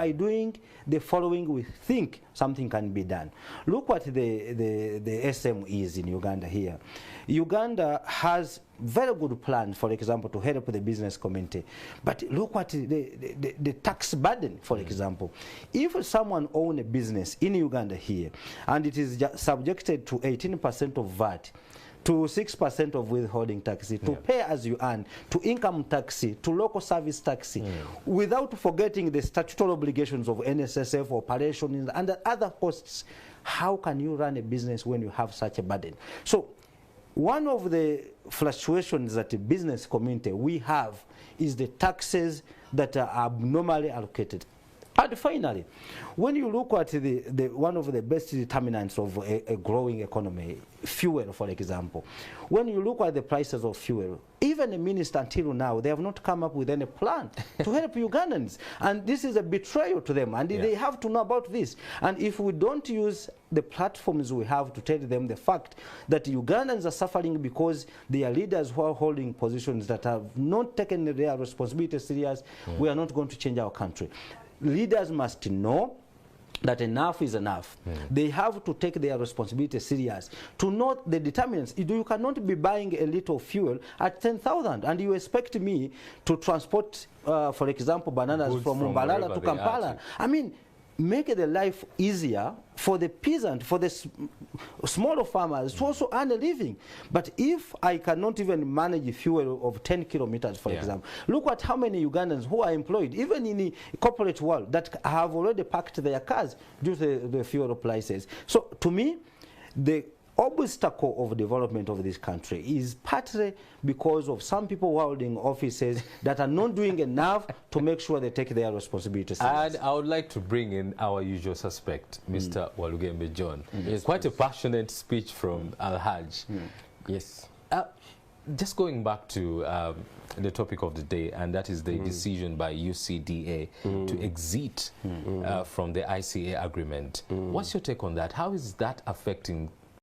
by doing the following, we think something can be done. Look what the SM is in Uganda here. Uganda has very good plans, for example, to help the business community. But look what the tax burden, for example. If someone owns a business in Uganda here, and it is subjected to 18% of VAT, to 6% of withholding tax, to pay as you earn, to income tax, to local service tax, without forgetting the statutory obligations of NSSF, operations, and other costs, how can you run a business when you have such a burden? So one of the fluctuations that the business community we have is the taxes that are abnormally allocated. And finally, when you look at one of the best determinants of a growing economy, fuel, for example, when you look at the prices of fuel, even the minister until now, they have not come up with any plan to help Ugandans. And this is a betrayal to them, and they have to know about this. And if we don't use the platforms we have to tell them the fact that Ugandans are suffering because their leaders who are holding positions that have not taken their responsibility serious, we are not going to change our country. Leaders must know that enough is enough. They have to take their responsibility serious. To know the determinants, you cannot be buying a liter of fuel at 10,000 and you expect me to transport, for example, bananas goods from Mbalala to Kampala. I mean, make the life easier for the peasant, for the smaller farmers to also earn a living. But if I cannot even manage fuel of 10 kilometers, for example, look at how many Ugandans who are employed, even in the corporate world, that have already parked their cars due to the fuel prices. So to me, the obstacle of development of this country is partly because of some people holding offices that are not doing enough to make sure they take their responsibilities. And I would like to bring in our usual suspect, Mr. Walugembe John. Yes, quite a passionate speech from Al-Haj. Yes. Just going back to the topic of the day, and that is the decision by UCDA to exit from the ICA agreement. What's your take on that? How is that affecting